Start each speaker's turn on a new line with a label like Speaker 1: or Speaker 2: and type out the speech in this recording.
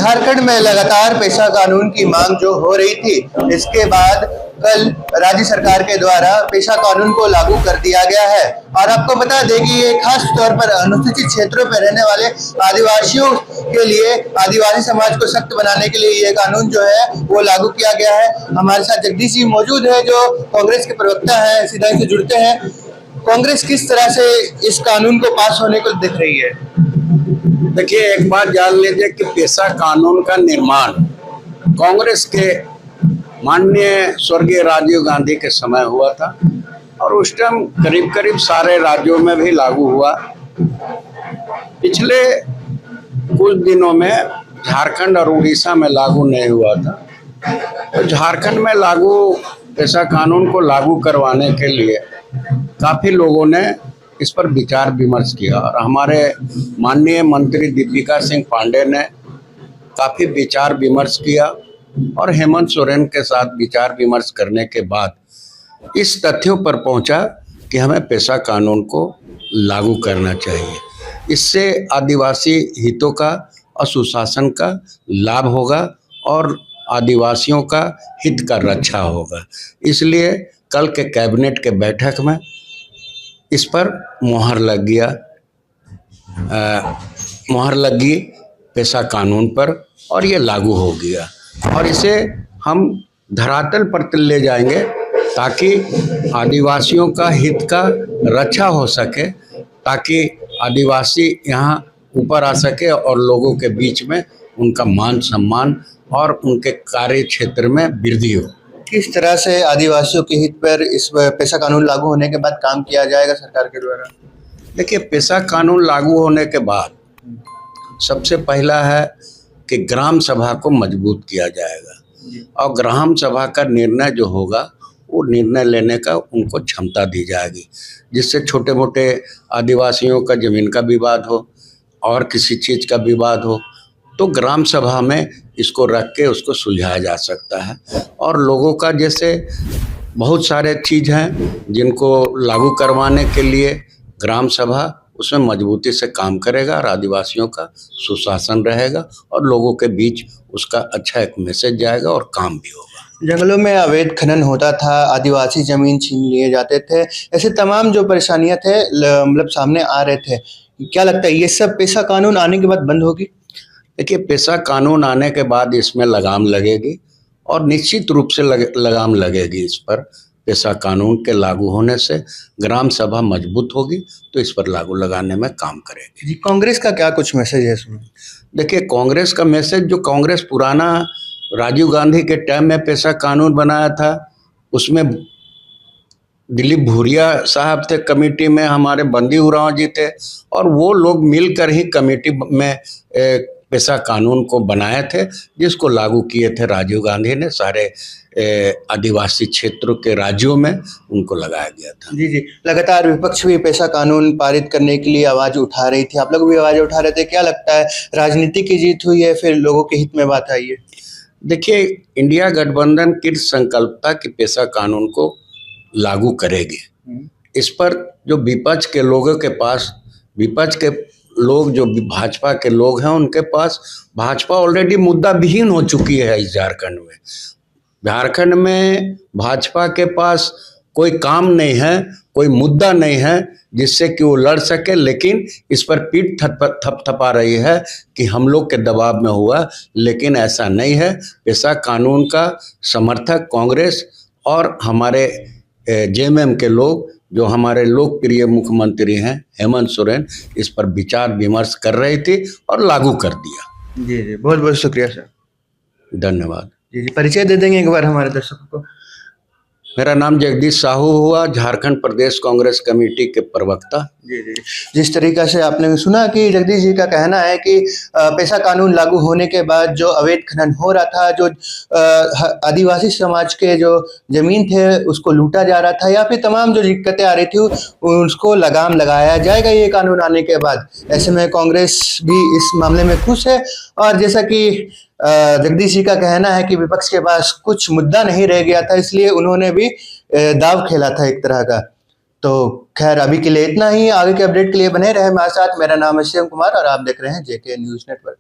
Speaker 1: झारखंड में लगातार पेशा कानून की मांग जो हो रही थी, इसके बाद कल राज्य सरकार के द्वारा पेशा कानून को लागू कर दिया गया है। और आपको बता दें कि ये खास तौर पर अनुसूचित क्षेत्रों में रहने वाले आदिवासियों के लिए, आदिवासी समाज को सख्त बनाने के लिए ये कानून जो है वो लागू किया गया है। हमारे साथ जगदीश जी मौजूद है जो कांग्रेस के प्रवक्ता है, सीधा से जुड़ते हैं। कांग्रेस किस तरह से इस कानून को पास होने को देख रही है?
Speaker 2: देखिए, एक बात जान लीजिए कि पेशा कानून का निर्माण कांग्रेस के माननीय स्वर्गीय राजीव गांधी के समय हुआ था और उस टाइम करीब करीब सारे राज्यों में भी लागू हुआ। पिछले कुछ दिनों में झारखंड और उड़ीसा में लागू नहीं हुआ था। तो झारखंड में लागू पेशा कानून को लागू करवाने के लिए काफ़ी लोगों ने इस पर विचार विमर्श किया और हमारे माननीय मंत्री दीपिका सिंह पांडे ने काफ़ी विचार विमर्श किया और हेमंत सोरेन के साथ विचार विमर्श करने के बाद इस तथ्यों पर पहुंचा कि हमें पेशा कानून को लागू करना चाहिए। इससे आदिवासी हितों का और सुशासन का लाभ होगा और आदिवासियों का हित का रक्षा होगा। इसलिए कल के कैबिनेट के बैठक में इस पर मुहर लग गई पेशा कानून पर और ये लागू हो गया और इसे हम धरातल पर ले जाएंगे ताकि आदिवासियों का हित का रक्षा हो सके, ताकि आदिवासी यहाँ ऊपर आ सके और लोगों के बीच में उनका मान सम्मान और उनके कार्य क्षेत्र में वृद्धि हो।
Speaker 1: किस तरह से आदिवासियों के हित पर इस पेशा कानून लागू होने के बाद काम किया जाएगा सरकार के द्वारा?
Speaker 2: देखिए, पेशा कानून लागू होने के बाद सबसे पहला है कि ग्राम सभा को मजबूत किया जाएगा और ग्राम सभा का निर्णय जो होगा वो निर्णय लेने का उनको क्षमता दी जाएगी, जिससे छोटे मोटे आदिवासियों का ज़मीन का विवाद हो और किसी चीज़ का विवाद हो तो ग्राम सभा में इसको रख के उसको सुलझाया जा सकता है। और लोगों का जैसे बहुत सारे चीज़ हैं जिनको लागू करवाने के लिए ग्राम सभा उसमें मजबूती से काम करेगा और आदिवासियों का सुशासन रहेगा और लोगों के बीच उसका अच्छा एक मैसेज जाएगा और काम भी होगा।
Speaker 1: जंगलों में अवैध खनन होता था, आदिवासी जमीन छीन लिए जाते थे, ऐसे तमाम जो परेशानियां थे मतलब सामने आ रहे थे। क्या लगता है ये सब पेशा कानून आने के बाद बंद होगी?
Speaker 2: देखिए, पेशा कानून आने के बाद इसमें लगाम लगेगी और निश्चित रूप से लगाम लगेगी इस पर। पेशा कानून के लागू होने से ग्राम सभा मजबूत होगी तो इस पर लागू लगाने में काम करेगी।
Speaker 1: जी, कांग्रेस का क्या कुछ मैसेज है इसमें?
Speaker 2: देखिए, कांग्रेस का मैसेज, जो कांग्रेस पुराना राजीव गांधी के टाइम में पेशा कानून बनाया था उसमें दिलीप भूरिया साहब थे कमेटी में, हमारे बंदी उरांव जी थे और वो लोग मिलकर ही कमेटी में पेशा कानून को बनाए थे, जिसको लागू किए थे राजीव गांधी ने। सारे आदिवासी क्षेत्रों के राज्यों में उनको लगाया गया था।
Speaker 1: जी जी, लगातार विपक्ष भी पेशा कानून पारित करने के लिए आवाज़ उठा रही थी, आप लोग भी आवाज़ उठा रहे थे। क्या लगता है, राजनीति की जीत हुई है फिर लोगों के हित में बात आई है?
Speaker 2: देखिए, इंडिया गठबंधन कृत संकल्पता की पेशा कानून को लागू करेगी। इस पर जो विपक्ष के लोगों के पास, विपक्ष के लोग जो भाजपा के लोग हैं उनके पास भाजपा ऑलरेडी मुद्दा विहीन हो चुकी है। इस झारखंड में भाजपा के पास कोई काम नहीं है, कोई मुद्दा नहीं है जिससे कि वो लड़ सके, लेकिन इस पर पीठ थपथपा रही है कि हम लोग के दबाव में हुआ, लेकिन ऐसा नहीं है। पेशा कानून का समर्थक कांग्रेस और हमारे जेएमएम के लोग, जो हमारे लोकप्रिय मुख्यमंत्री हैं हेमंत सोरेन, इस पर विचार विमर्श कर रही थी और लागू कर दिया।
Speaker 1: जी जी, बहुत बहुत शुक्रिया सर।
Speaker 2: धन्यवाद।
Speaker 1: जी जी, परिचय दे देंगे एक बार हमारे दर्शकों को?
Speaker 2: मेरा नाम जगदीश साहू हुआ, झारखंड प्रदेश कांग्रेस कमेटी के प्रवक्ता।
Speaker 1: जी जी, जिस तरीका से आपने सुना कि जगदीश जी का कहना है कि पेशा कानून लागू होने के बाद जो अवैध खनन हो रहा था, जो आदिवासी समाज के जो जमीन थे उसको लूटा जा रहा था या फिर तमाम जो दिक्कतें आ रही थी उसको लगाम लगाया जाएगा ये कानून आने के बाद। ऐसे में कांग्रेस भी इस मामले में खुश है और जैसा कि जगदीश जी का कहना है कि विपक्ष के पास कुछ मुद्दा नहीं रह गया था, इसलिए उन्होंने भी दाव खेला था एक तरह का। तो खैर अभी के लिए इतना ही। आगे के अपडेट के लिए बने रहे हमारे साथ। मेरा नाम है शिवम कुमार और आप देख रहे हैं जेके न्यूज़ नेटवर्क।